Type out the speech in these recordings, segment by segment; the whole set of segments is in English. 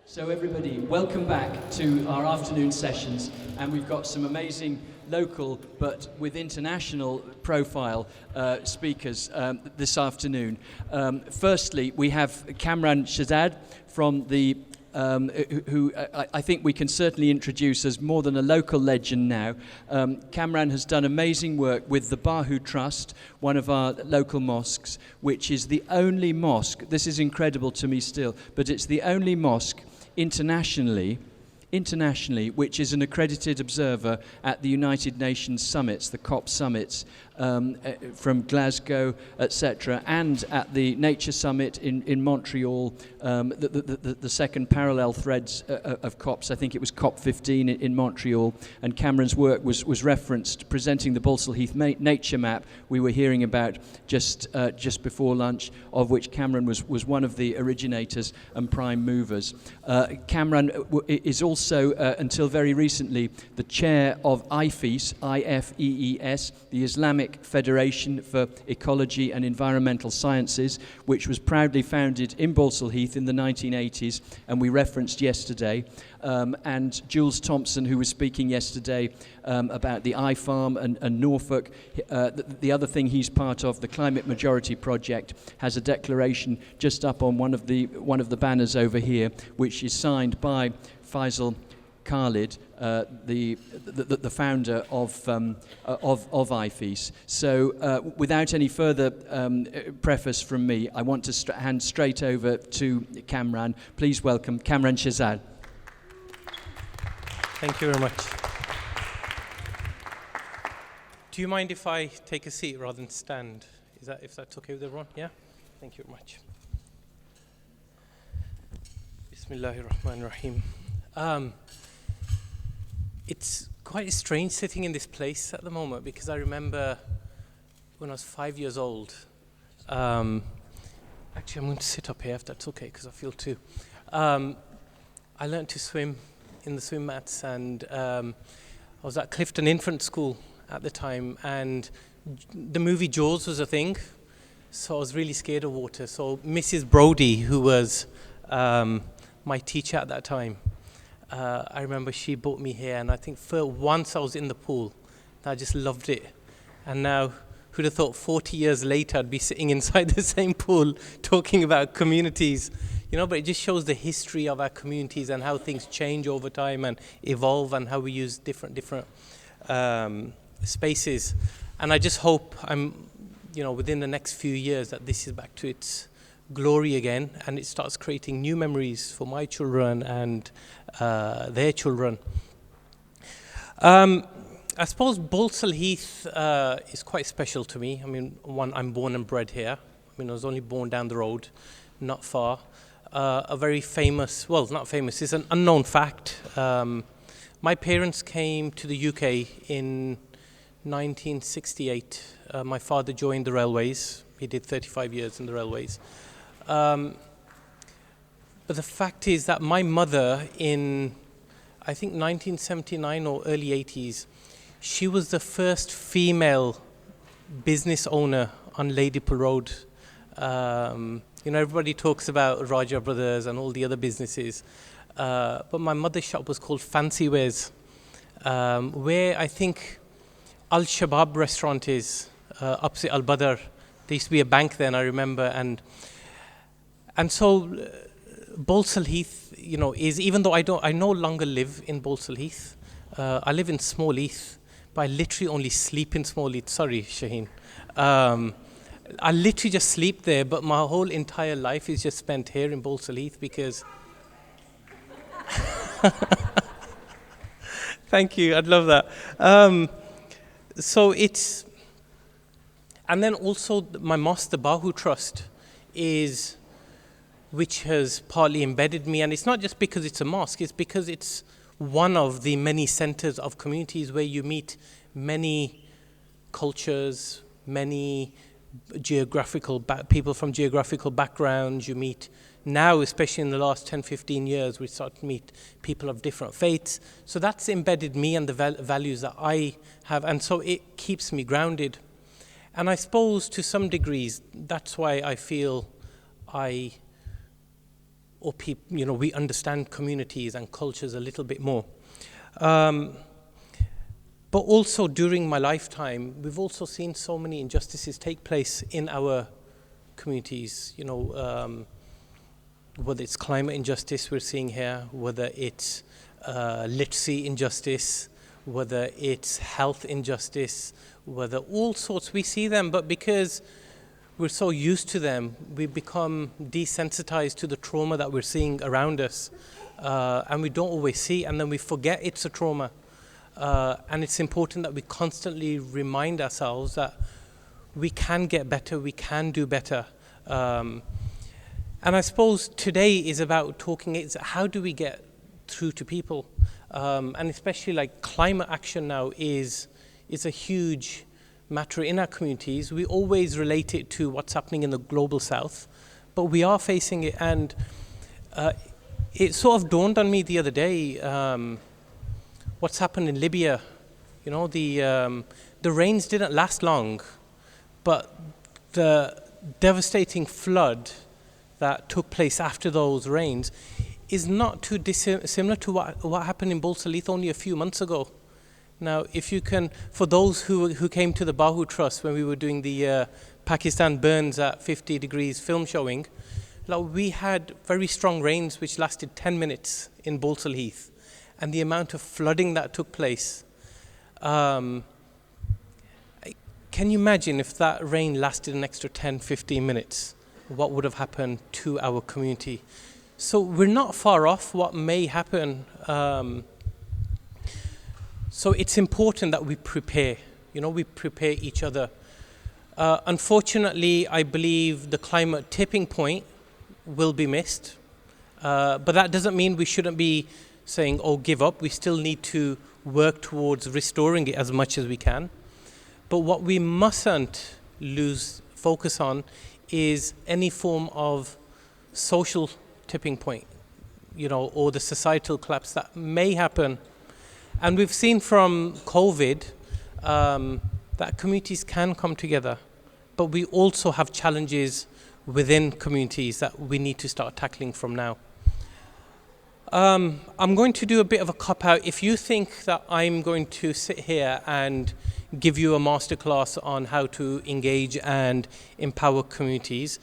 So everybody, welcome back to our afternoon sessions, and we've got some amazing local but with international profile speakers this afternoon. Firstly, we have Kamran Shezad from the who I think we can certainly introduce as more than a local legend now. Kamran has done amazing work with the Bahu Trust, one of our local mosques, which is the only mosque, this is incredible to me still, but it's the only mosque internationally, which is an accredited observer at the United Nations summits, the COP summits, from Glasgow, etc., and at the Nature Summit in Montreal, the second parallel threads of COPs. I think it was COP 15 in Montreal, and Kamran's work was referenced, presenting the Balsall Heath nature map we were hearing about just before lunch, of which Kamran was one of the originators and prime movers. Kamran is also, until very recently, the chair of IFES, I-F-E-E-S, the Islamic Federation for Ecology and Environmental Sciences, which was proudly founded in Balsall Heath in the 1980s, and we referenced yesterday. And Jules Thompson, who was speaking yesterday about the iFarm and Norfolk. The other thing he's part of, the Climate Majority Project, has a declaration just up on one of the banners over here, which is signed by Faisal Khalid, the founder of IFES. So without any further preface from me, I want to hand straight over to Kamran. Please welcome Kamran Shezad. Thank you very much. Do you mind if I take a seat rather than stand? If that's okay with everyone? Yeah? Thank you very much. Bismillahirrahmanirrahim. It's quite strange sitting in this place at the moment, because I remember when I was 5 years old. Actually, I'm going to sit up here if that's okay, because I feel too. I learned to swim in the swim mats, and I was at Clifton Infant School at the time, and the movie Jaws was a thing, so I was really scared of water. So Mrs. Brody, who was my teacher at that time, I remember she brought me here, and I think for once I was in the pool, and I just loved it. And now, who'd have thought 40 years later I'd be sitting inside the same pool talking about communities, but it just shows the history of our communities and how things change over time and evolve, and how we use different spaces. And I just hope within the next few years that this is back to its glory again, and it starts creating new memories for my children and their children. I suppose Balsall Heath is quite special to me. I mean, I'm born and bred here. I was only born down the road, not far. A very famous, well, not famous, it's an unknown fact. My parents came to the UK in 1968. My father joined the railways. He did 35 years in the railways. But the fact is that my mother, in I think 1979 or early 80s, she was the first female business owner on Ladypool Road. Everybody talks about Raja Brothers and all the other businesses, but my mother's shop was called Fancy Wares, where I think Al Shabab restaurant is, opposite Al Badr. There used to be a bank then, I remember, and so Balsall Heath, is, even though I no longer live in Balsall Heath, I live in Small Heath, but I literally only sleep in Small Heath. Sorry, Shaheen. I literally just sleep there, but my whole entire life is just spent here in Balsall Heath, because thank you, I'd love that. So it's, and then also my mosque, the Bahu Trust, which has partly embedded me, and it's not just because it's a mosque, it's because it's one of the many centers of communities where you meet many cultures, many people from geographical backgrounds. You meet now, especially in the last 10, 15 years, we start to meet people of different faiths. So that's embedded me and the values that I have, and so it keeps me grounded. And I suppose to some degrees, that's why I feel I or we understand communities and cultures a little bit more. But also during my lifetime, we've also seen so many injustices take place in our communities, whether it's climate injustice we're seeing here, whether it's literacy injustice, whether it's health injustice, whether all sorts, we see them, but because we're so used to them, we become desensitized to the trauma that we're seeing around us, and we don't always see, and then we forget it's a trauma. And it's important that we constantly remind ourselves that we can get better, we can do better. And I suppose today is about it's how do we get through to people? And especially like climate action now is a huge matter in our communities. We always relate it to what's happening in the global south, but we are facing it. And it sort of dawned on me the other day, what's happened in Libya. The rains didn't last long, but the devastating flood that took place after those rains is not too dissimilar to what happened in Balsall only a few months ago. Now, if you can, for those who came to the Bahu Trust when we were doing the Pakistan burns at 50 degrees film showing, we had very strong rains which lasted 10 minutes in Balsall Heath. And the amount of flooding that took place. Can you imagine if that rain lasted an extra 10, 15 minutes? What would have happened to our community? So we're not far off what may happen. So it's important that we prepare. We prepare each other. Unfortunately, I believe the climate tipping point will be missed. But that doesn't mean we shouldn't be saying, give up. We still need to work towards restoring it as much as we can. But what we mustn't lose focus on is any form of social tipping point, or the societal collapse that may happen. And we've seen from COVID that communities can come together, but we also have challenges within communities that we need to start tackling from now. I'm going to do a bit of a cop-out. If you think that I'm going to sit here and give you a masterclass on how to engage and empower communities,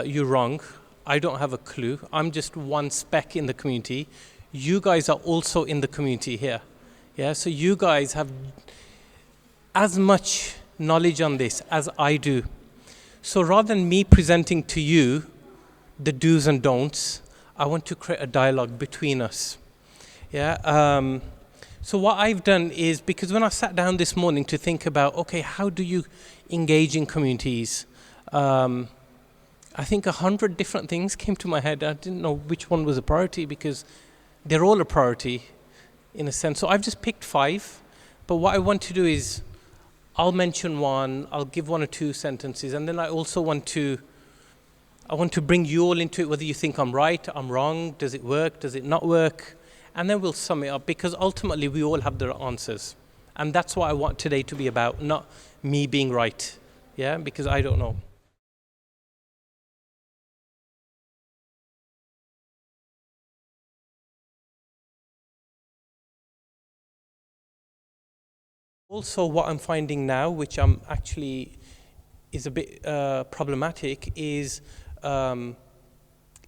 you're wrong. I don't have a clue. I'm just one speck in the community. You guys are also in the community here. Yeah, so you guys have as much knowledge on this as I do. So rather than me presenting to you the do's and don'ts, I want to create a dialogue between us. Yeah. So what I've done is, because when I sat down this morning to think about, how do you engage in communities? I think 100 different things came to my head. I didn't know which one was a priority because they're all a priority in a sense. So I've just picked 5. But what I want to do is, I'll mention one, I'll give 1 or 2 sentences, and then I also want to bring you all into it, whether you think I'm right, I'm wrong, does it work, does it not work? And then we'll sum it up, because ultimately we all have the answers. And that's what I want today to be about, not me being right, yeah, because I don't know. Also, what I'm finding now, which I'm actually is a bit problematic, is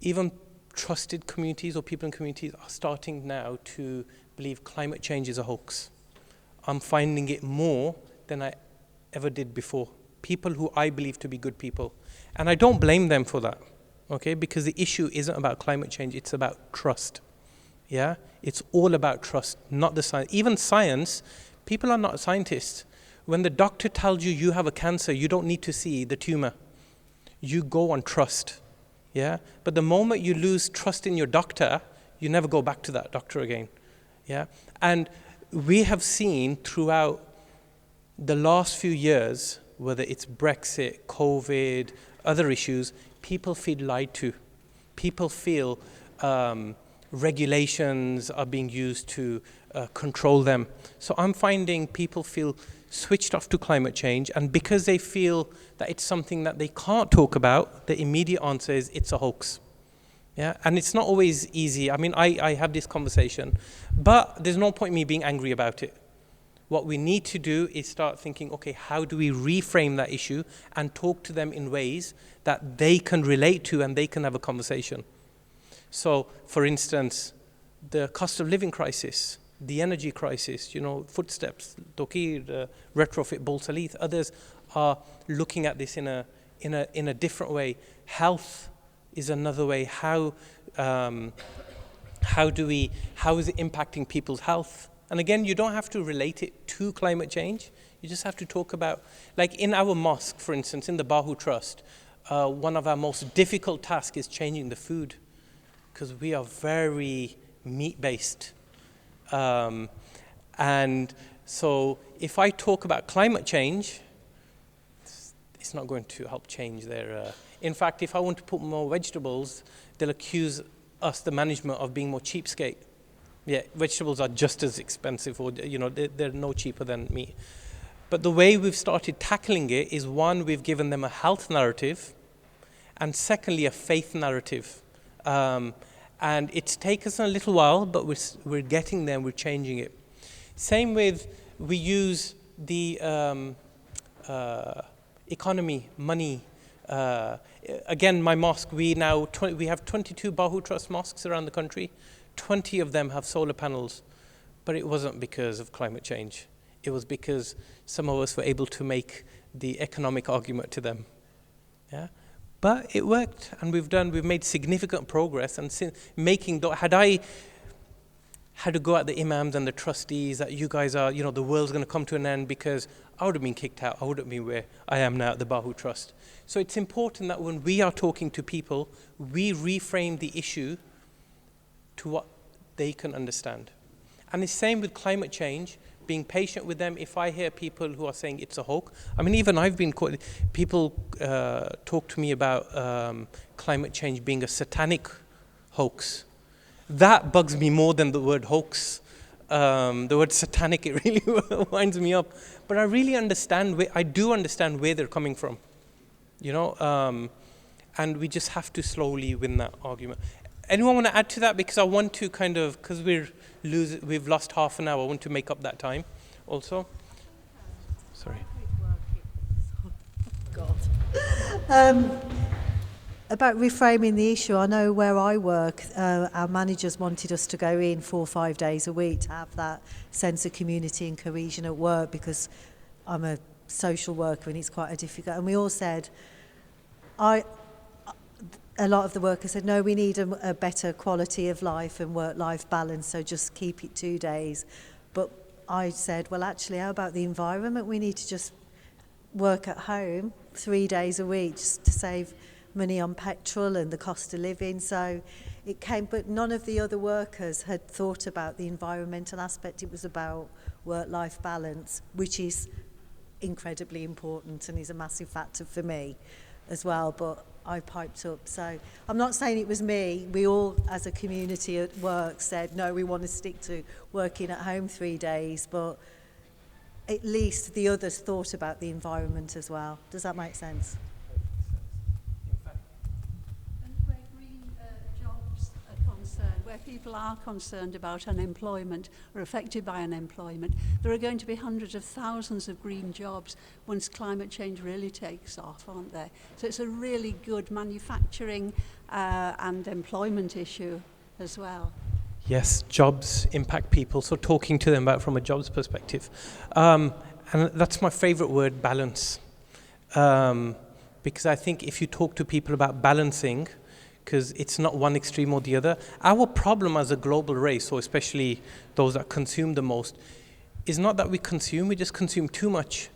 even trusted communities or people in communities are starting now to believe climate change is a hoax. I'm finding it more than I ever did before. People who I believe to be good people. And I don't blame them for that, because the issue isn't about climate change, it's about trust. Yeah, it's all about trust, not the science. Even science, people are not scientists. When the doctor tells you you have a cancer, you don't need to see the tumor. You go on trust. Yeah? But the moment you lose trust in your doctor, you never go back to that doctor again. Yeah? And we have seen throughout the last few years, whether it's Brexit, COVID, other issues, people feel lied to. People feel regulations are being used to control them. So I'm finding people feel switched off to climate change, and because they feel that it's something that they can't talk about, the immediate answer is it's a hoax. Yeah, and it's not always easy. I mean, I have this conversation, but there's no point me being angry about it. What we need to do is start thinking, okay, how do we reframe that issue and talk to them in ways that they can relate to and they can have a conversation. So, for instance, the cost of living crisis, the energy crisis, Footsteps, Dokir, Retrofit, Balsall, Heath, others are looking at this in a different way. Health is another way. How is it impacting people's health? And again, you don't have to relate it to climate change. You just have to talk about, like in our mosque, for instance, in the Bahu Trust, one of our most difficult tasks is changing the food, because we are very meat-based. And so if I talk about climate change, it's not going to help change their... in fact, if I want to put more vegetables, they'll accuse us, the management, of being more cheapskate. Yeah, vegetables are just as expensive, or they're no cheaper than meat. But the way we've started tackling it is, one, we've given them a health narrative, and secondly, a faith narrative. And it's taken us a little while, but we're getting there, and we're changing it. Same with, we use the economy, money. Again, my mosque, we have 22 Bahu Trust mosques around the country. 20 of them have solar panels, but it wasn't because of climate change. It was because some of us were able to make the economic argument to them. Yeah, but it worked, and we've made significant progress. And had I had to go at the imams and the trustees that you guys are, the world's going to come to an end, because I would have been kicked out. I wouldn't be where I am now at the Bahu Trust. So it's important that when we are talking to people, we reframe the issue to what they can understand. And the same with climate change, being patient with them. If I hear people who are saying it's a hoax, I mean, even I've been caught, people talk to me about climate change being a satanic hoax. That bugs me more than the word hoax. The word satanic, it really winds me up. But I really understand, I do understand where they're coming from, and we just have to slowly win that argument. Anyone want to add to that? Because I want to because we've lost half an hour, I want to make up that time also. Sorry. God. About reframing the issue, I know where I work, our managers wanted us to go in 4 or 5 days a week to have that sense of community and cohesion at work, because I'm a social worker and it's quite a difficult, and we all said, a lot of the workers said, no, we need a better quality of life and work-life balance, so just keep it 2 days. But I said, well, actually, how about the environment? We need to just work at home 3 days a week just to save money on petrol and the cost of living. So it came, but none of the other workers had thought about the environmental aspect. It was about work-life balance, which is incredibly important and is a massive factor for me as well. But I piped up. So I'm not saying it was me. We all, as a community at work, said, no, we want to stick to working at home 3 days, but at least the others thought about the environment as well. Does that make sense? And where green jobs are concerned, where people are concerned about unemployment or affected by unemployment, there are going to be hundreds of thousands of green jobs once climate change really takes off, aren't there? So it's a really good manufacturing and employment issue as well. Yes, jobs impact people, so talking to them about from a jobs perspective. And that's my favorite word, balance. Because I think if you talk to people about balancing, because it's not one extreme or the other, our problem as a global race, or especially those that consume the most, is not that we just consume too much.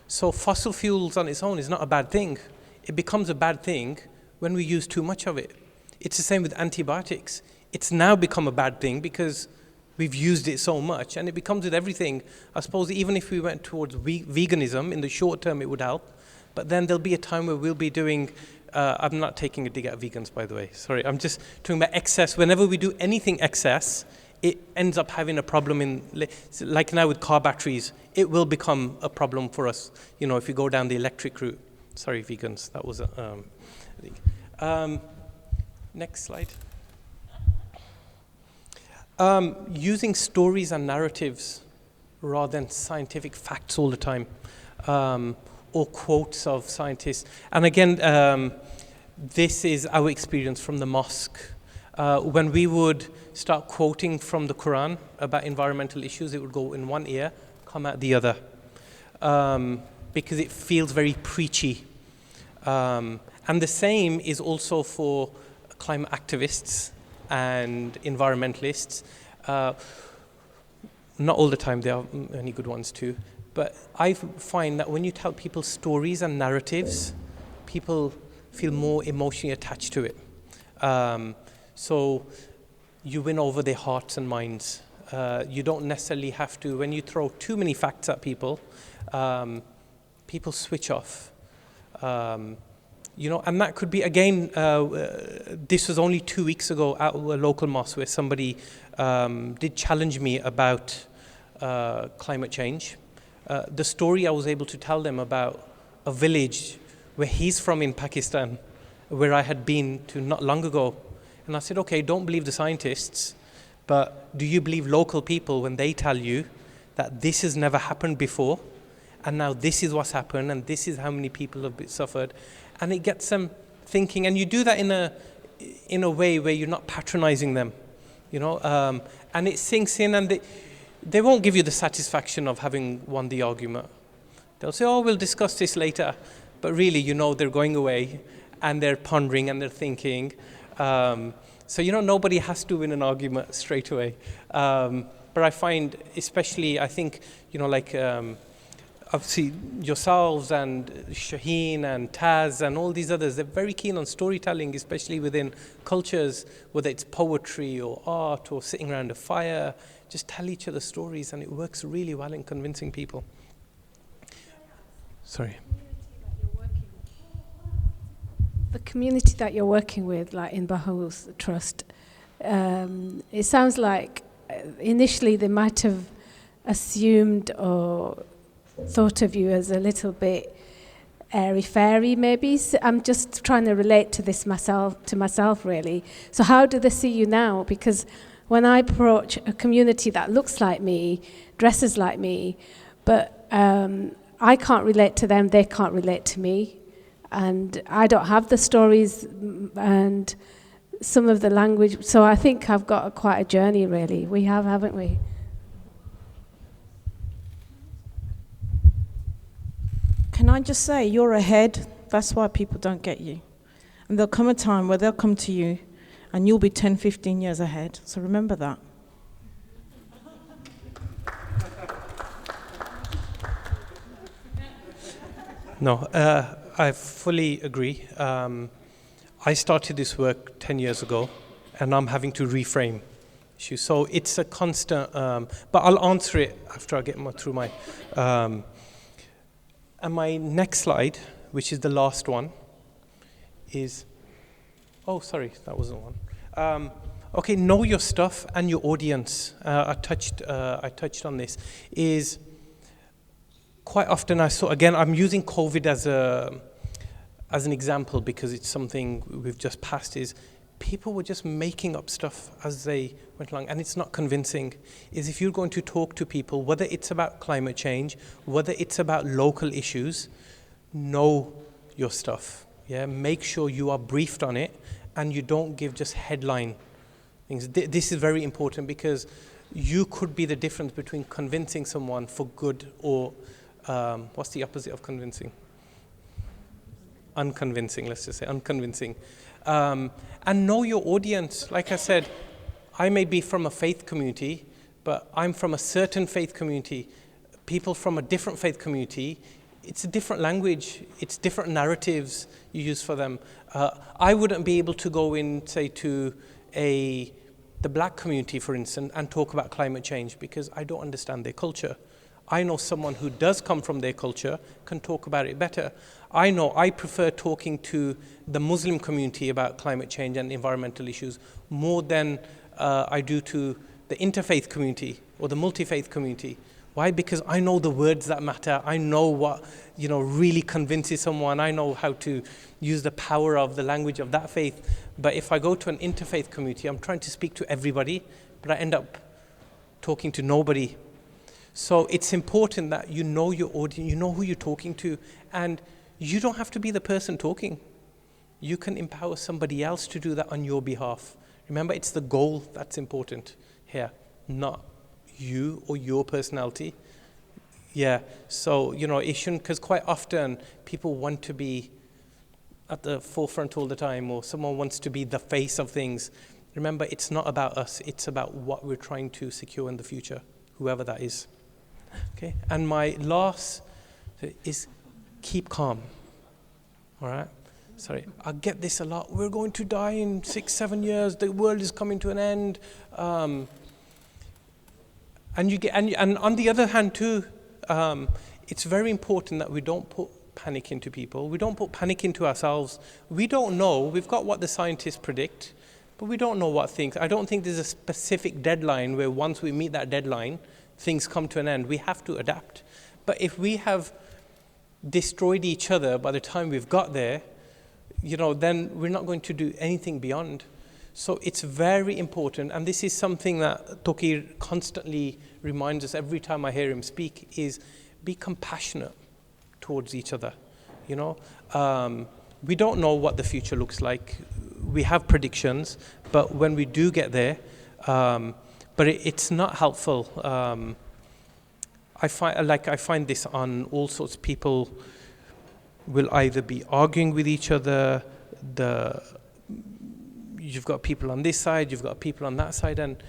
So fossil fuels on its own is not a bad thing. It becomes a bad thing when we use too much of it. It's the same with antibiotics. It's now become a bad thing because we've used it so much, and it becomes with everything. I suppose even if we went towards veganism, in the short term it would help, but then there'll be a time where we'll be doing, I'm not taking a dig at vegans, by the way, sorry, I'm just talking about excess. Whenever we do anything excess, it ends up having a problem like now with car batteries, it will become a problem for us, if you go down the electric route. Sorry, vegans, that was next slide. Using stories and narratives rather than scientific facts all the time, or quotes of scientists. And again, this is our experience from the mosque. When we would start quoting from the Quran about environmental issues, it would go in one ear, come out the other, because it feels very preachy. And the same is also for climate activists and environmentalists. Not all the time, there are many good ones too. But I find that when you tell people stories and narratives, people feel more emotionally attached to it. So you win over their hearts and minds. You don't necessarily have to, when you throw too many facts at people, people switch off. And that could be, again, this was only 2 weeks ago at a local mosque where somebody did challenge me about climate change. The story I was able to tell them about a village where he's from in Pakistan, where I had been to not long ago. And I said, okay, don't believe the scientists, but do you believe local people when they tell you that this has never happened before, and now this is what's happened, and this is how many people have suffered? And it gets them thinking, and you do that in a way where you're not patronizing them, and it sinks in, and they won't give you the satisfaction of having won the argument. They'll say, oh, we'll discuss this later. But really, they're going away and they're pondering and they're thinking. So nobody has to win an argument straight away. But I find, especially, I think, obviously yourselves and Shaheen and Taz and all these others, they're very keen on storytelling, especially within cultures, whether it's poetry or art or sitting around a fire. Just tell each other stories, and it works really well in convincing people. Sorry. The community that you're working with, like in Bahu's trust, it sounds like initially they might have assumed or thought of you as a little bit airy-fairy, maybe. So I'm just trying to relate to this myself, really. So how do they see you now? Because when I approach a community that looks like me, dresses like me, but I can't relate to them, they can't relate to me. And I don't have the stories and some of the language. So I think I've got quite a journey, really. We have, haven't we? Can I just say, you're ahead. That's why people don't get you. And there'll come a time where they'll come to you and you'll be 10, 15 years ahead. So remember that. No, I fully agree. I started this work 10 years ago, and I'm having to reframe issues. So it's a constant, but I'll answer it after I get through my... and my next slide, which is the last one, is... Oh, sorry, that wasn't one. Okay, know your stuff and your audience. I touched on this. Is quite often I'm using COVID as an example because it's something we've just passed. Is people were just making up stuff as they went along, and it's not convincing. Is if you're going to talk to people, whether it's about climate change, whether it's about local issues, know your stuff. Yeah, make sure you are briefed on it, and you don't give just headline things. This is very important because you could be the difference between convincing someone for good or what's the opposite of convincing? Unconvincing, let's just say, unconvincing. And know your audience. Like I said, I may be from a faith community, but I'm from a certain faith community. People from a different faith community, it's a different language, it's different narratives you use for them. I wouldn't be able to go in, say, to the black community, for instance, and talk about climate change because I don't understand their culture. I know someone who does come from their culture can talk about it better. I know I prefer talking to the Muslim community about climate change and environmental issues more than I do to the interfaith community or the multi-faith community. Why? Because I know the words that matter. I know what really convinces someone. I know how to use the power of the language of that faith. But if I go to an interfaith community, I'm trying to speak to everybody but I end up talking to nobody. So it's important that you know your audience, you know who you're talking to, and you don't have to be the person talking. You can empower somebody else to do that on your behalf. Remember, it's the goal that's important here, not you or your personality. Yeah, so, it shouldn't, because quite often people want to be at the forefront all the time, or someone wants to be the face of things. Remember, it's not about us, it's about what we're trying to secure in the future, whoever that is. Okay, and my last is keep calm. All right? Sorry, I get this a lot. We're going to die in 6-7 years. The world is coming to an end. And on the other hand too, it's very important that we don't put panic into people. We don't put panic into ourselves. We don't know. We've got what the scientists predict, but we don't know what things. I don't think there's a specific deadline where once we meet that deadline, things come to an end. We have to adapt. But if we have destroyed each other by the time we've got there, then we're not going to do anything beyond. So it's very important, and this is something that Tokir constantly reminds us every time I hear him speak, is be compassionate towards each other. We don't know what the future looks like. We have predictions, but when we do get there, but it's not helpful. I find this on all sorts of people will either be arguing with each other, you've got people on this side, you've got people on that side, and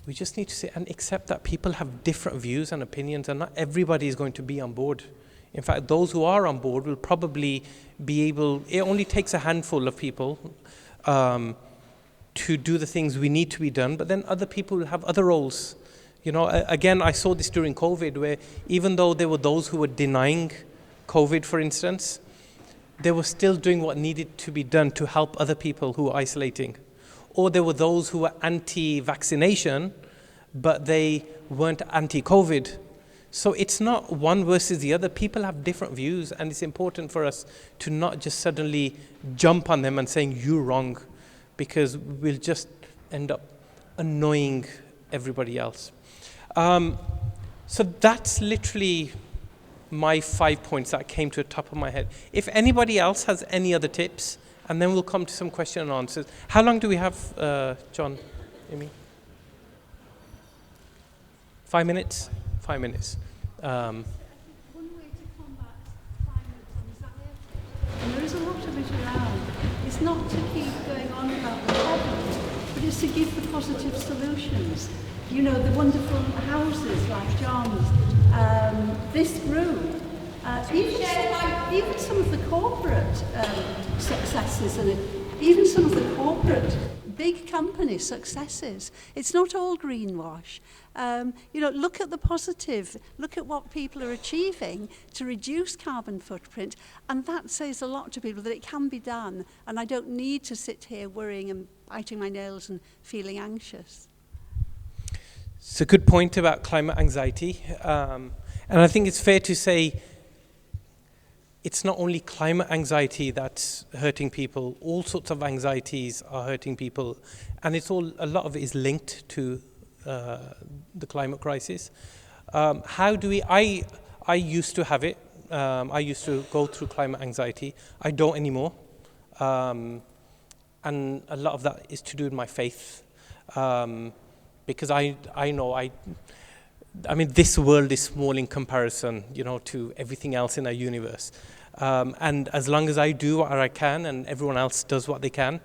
we just need to sit and accept that people have different views and opinions, and not everybody is going to be on board. In fact, those who are on board will probably be able, it only takes a handful of people to do the things we need to be done, but then other people will have other roles. Again, I saw this during COVID, where even though there were those who were denying COVID, for instance, they were still doing what needed to be done to help other people who were isolating. Or there were those who were anti-vaccination, but they weren't anti-COVID. So it's not one versus the other. People have different views, and it's important for us to not just suddenly jump on them and saying, you're wrong, because we'll just end up annoying everybody else. So that's literally my 5 points that came to the top of my head. If anybody else has any other tips, and then we'll come to some question and answers. How long do we have, John, Amy? 5 minutes? 5 minutes. One way to combat climate anxiety, and there is a lot of it around, is not to keep going on about the problems, but it's to give the positive solutions. The wonderful houses like John's, this room, even some of the corporate successes, and even some of the corporate big company successes. It's not all greenwash. Look at the positive. Look at what people are achieving to reduce carbon footprint, and that says a lot to people that it can be done, and I don't need to sit here worrying and biting my nails and feeling anxious. It's a good point about climate anxiety, and I think it's fair to say it's not only climate anxiety that's hurting people. All sorts of anxieties are hurting people, and a lot of it is linked to the climate crisis. I used to have it. I used to go through climate anxiety. I don't anymore, and a lot of that is to do with my faith. Because I know this world is small in comparison, to everything else in our universe. And as long as I do what I can and everyone else does what they can.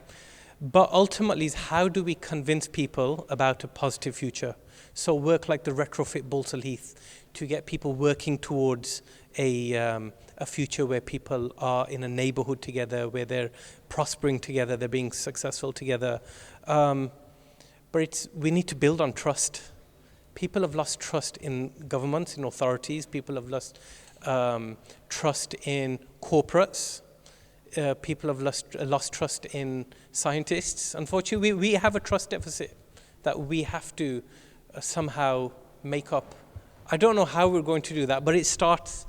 But ultimately, is how do we convince people about a positive future? So work like the Retrofit Balsall Heath to get people working towards a future where people are in a neighborhood together, where they're prospering together, they're being successful together. But we need to build on trust. People have lost trust in governments, in authorities. People have lost trust in corporates. People have lost trust in scientists. Unfortunately, we have a trust deficit that we have to somehow make up. I don't know how we're going to do that, but it starts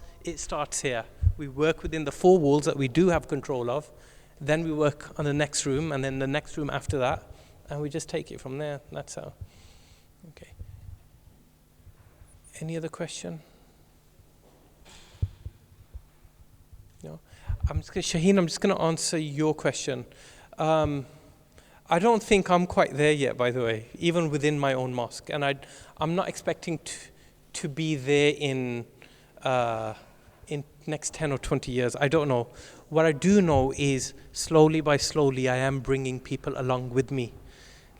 here. We work within the 4 walls that we do have control of. Then we work on the next room, and then the next room after that. And we just take it from there. That's how. Okay. Any other question? No. Shaheen, I'm just going to answer your question. I don't think I'm quite there yet, by the way, even within my own mosque. And I'm not expecting to be there in next 10 or 20 years. I don't know. What I do know is slowly by slowly, I am bringing people along with me.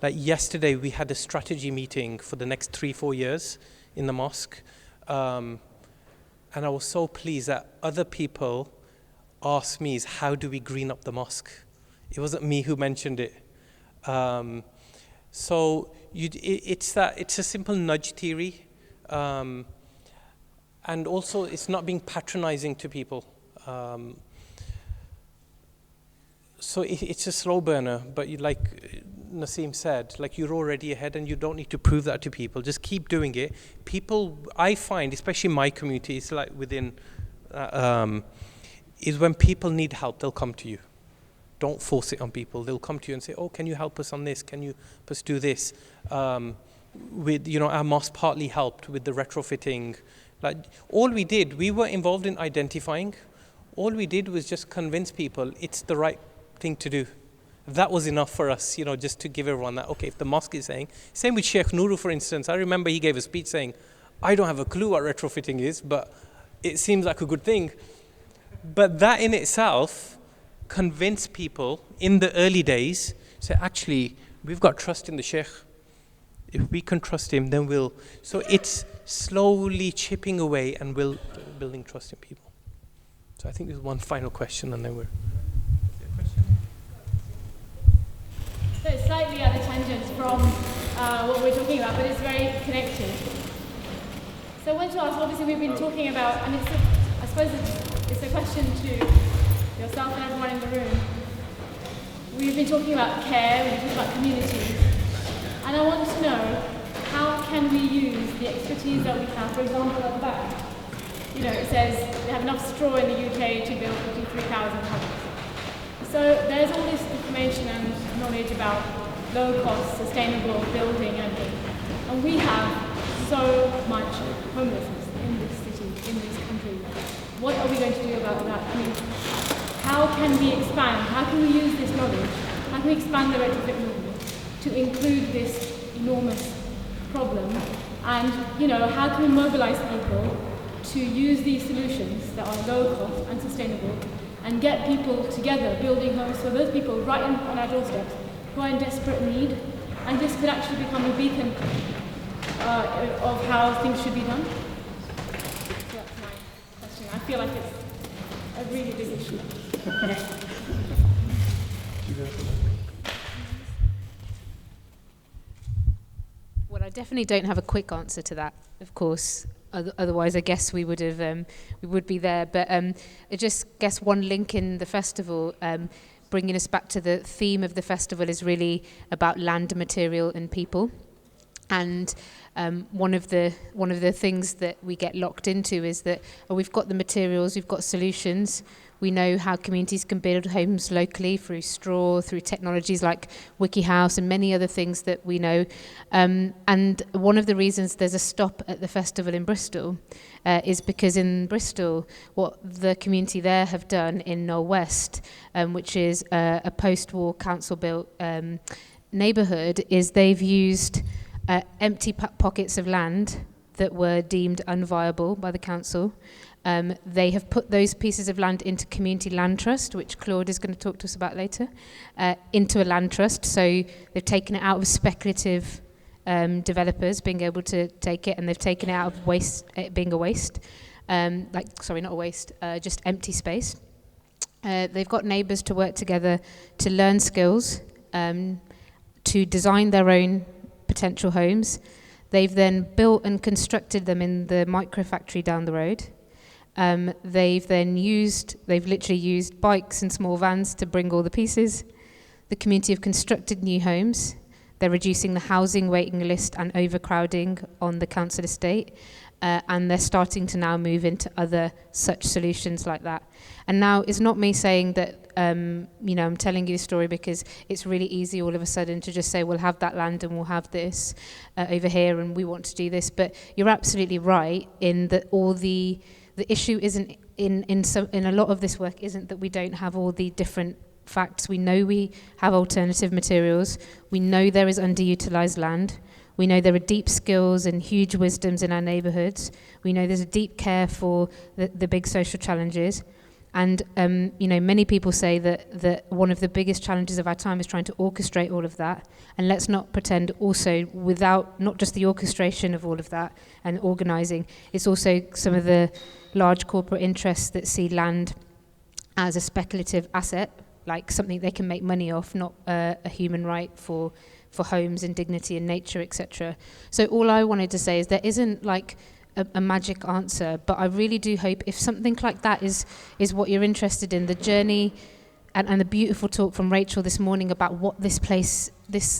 Like yesterday, we had a strategy meeting for the next 3-4 years in the mosque. And I was so pleased that other people asked me, how do we green up the mosque? It wasn't me who mentioned it. So it's a simple nudge theory. And also, it's not being patronizing to people. So it's a slow burner, but like Naseem said, like you're already ahead and you don't need to prove that to people. Just keep doing it. People, I find, especially my community, it's like within, is when people need help, they'll come to you. Don't force it on people. They'll come to you and say, oh, can you help us on this? Can you help us do this? With, our mosque partly helped with the retrofitting. Like all we did, we were involved in identifying. All we did was just convince people it's the right thing to do. That was enough for us, just to give everyone that, okay, if the mosque is saying, same with Sheikh Nuru, for instance. I remember he gave a speech saying, I don't have a clue what retrofitting is, but it seems like a good thing. But that in itself convinced people in the early days, say, actually, we've got trust in the Sheikh. If we can trust him, then we'll. So it's slowly chipping away and we'll building trust in people. So I think there's one final question and then we're. So it's slightly at a tangent from what we're talking about, but it's very connected. So I want to ask, obviously we've been talking about, and I suppose it's a question to yourself and everyone in the room. We've been talking about care, we've been talking about community, and I want to know, how can we use the expertise that we have? For example, at the back, it says they have enough straw in the UK to build 53,000 homes. So there's all this information and knowledge about low-cost, sustainable building and we have so much homelessness in this city, in this country. What are we going to do about that? How can we expand? How can we use this knowledge? How can we expand the retrofit movement to include this enormous problem? And how can we mobilize people to use these solutions that are low-cost and sustainable and get people together building homes for those people right on our doorsteps who are in desperate need, and this could actually become a beacon of how things should be done. So that's my question. I feel like it's a really big issue. Well, I definitely don't have a quick answer to that, of course. Otherwise, I guess we would have we would be there. But I just guess one link in the festival, bringing us back to the theme of the festival, is really about land, material, and people. And one of the things that we get locked into is that we've got the materials, we've got solutions. We know how communities can build homes locally through straw, through technologies like WikiHouse and many other things that we know. And one of the reasons there's a stop at the festival in Bristol is because in Bristol, what the community there have done in Knoll West, which is a post-war council-built neighbourhood, is they've used empty pockets of land that were deemed unviable by the council. They have put those pieces of land into community land trust, which Claude is going to talk to us about later, into a land trust. So they've taken it out of speculative developers being able to take it, and they've taken it out of waste, it being a waste. Not a waste, just empty space. They've got neighbours to work together to learn skills, to design their own potential homes. They've then built and constructed them in the micro factory down the road. They've literally used bikes and small vans to bring all the pieces. The community have constructed new homes. They're reducing the housing waiting list and overcrowding on the council estate. and they're starting to now move into other such solutions like that. And now it's not me saying that, I'm telling you the story because it's really easy all of a sudden to just say, we'll have that land and we'll have this over here and we want to do this. But you're absolutely right in that all the issue isn't in a lot of this work isn't that we don't have all the different facts. We know we have alternative materials. We know there is underutilized land. We know there are deep skills and huge wisdoms in our neighbourhoods. We know there's a deep care for the big social challenges. And, many people say that one of the biggest challenges of our time is trying to orchestrate all of that. And let's not pretend also without not just the orchestration of all of that and organising, it's also some of the large corporate interests that see land as a speculative asset, like something they can make money off, not a human right for homes and dignity and nature, etc. So all I wanted to say is there isn't like a magic answer, but I really do hope if something like that is what you're interested in, the journey and the beautiful talk from Rachel this morning about what this place,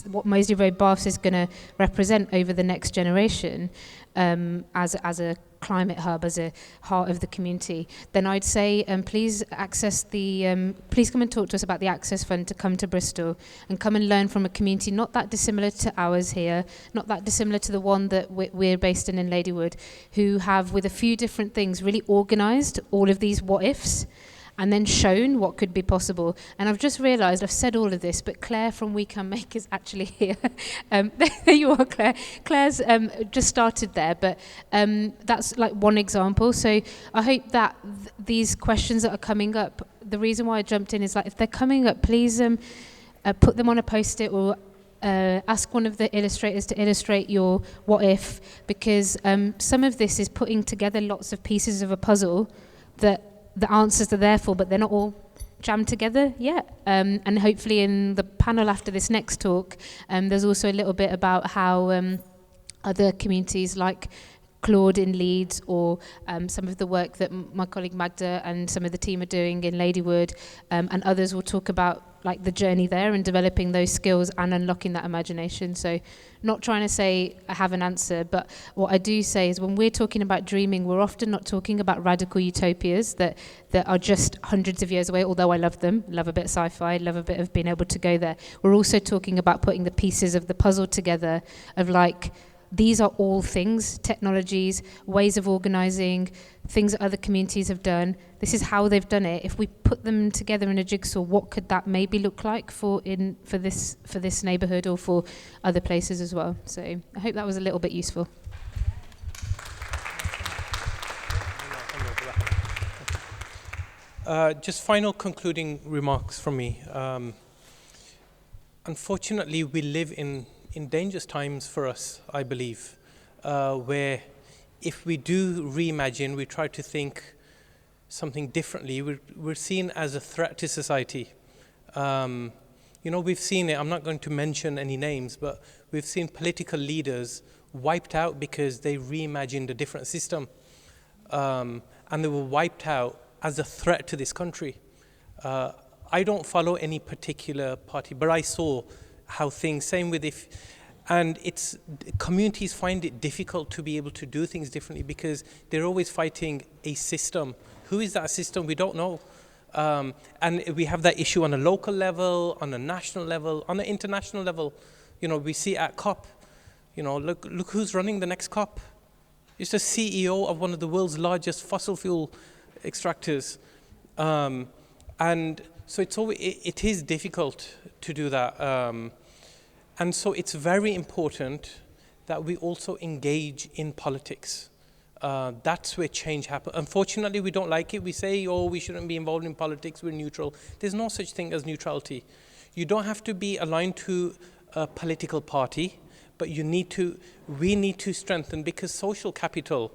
what Moseley Road Baths is going to represent over the next generation, as a climate hub, as a heart of the community, then I'd say please access please come and talk to us about the Access Fund to come to Bristol and come and learn from a community not that dissimilar to ours here, not that dissimilar to the one that we're based in Ladywood, who have, with a few different things, really organised all of these what-ifs and then shown what could be possible. And I've just realised I've said all of this, but Claire from We Can Make is actually here. There you are, Claire. Claire's just started there, but that's like one example. So I hope that these questions that are coming up, the reason why I jumped in is like if they're coming up, please put them on a post-it or ask one of the illustrators to illustrate your what if, because some of this is putting together lots of pieces of a puzzle that the answers are there for, but they're not all jammed together yet. And hopefully in the panel after this next talk, there's also a little bit about how other communities like Claude in Leeds or some of the work that my colleague Magda and some of the team are doing in Ladywood, and others will talk about like the journey there and developing those skills and unlocking that imagination. So not trying to say I have an answer, but what I do say is when we're talking about dreaming, we're often not talking about radical utopias that are just hundreds of years away, although I love them, love a bit of sci-fi, love a bit of being able to go there. We're also talking about putting the pieces of the puzzle together of like, these are all things, technologies, ways of organising, things that other communities have done. This is how they've done it. If we put them together in a jigsaw, what could that maybe look like for this neighbourhood or for other places as well? So I hope that was a little bit useful. Just final concluding remarks from me. Unfortunately, we live in dangerous times for us, I believe, where if we do reimagine, we try to think something differently, we're seen as a threat to society. We've seen it, I'm not going to mention any names, but we've seen political leaders wiped out because they reimagined a different system. And they were wiped out as a threat to this country. I don't follow any particular party, but I saw how things, same with communities find it difficult to be able to do things differently because they're always fighting a system. Who is that system? We don't know. And we have that issue on a local level, on a national level, on an international level. We see at COP, look who's running the next COP. It's the CEO of one of the world's largest fossil fuel extractors. And so it is difficult to do that. And so it's very important that we also engage in politics. That's where change happens. Unfortunately, we don't like it. We say, we shouldn't be involved in politics, we're neutral. There's no such thing as neutrality. You don't have to be aligned to a political party, but we need to strengthen, because social capital,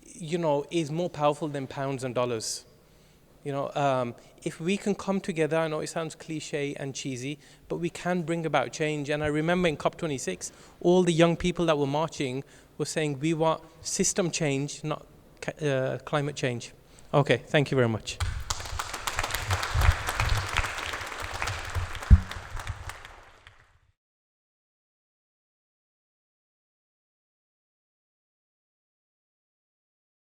is more powerful than pounds and dollars. If we can come together, I know it sounds cliche and cheesy, but we can bring about change. And I remember in COP26, all the young people that were marching were saying, we want system change, not climate change. Okay, thank you very much.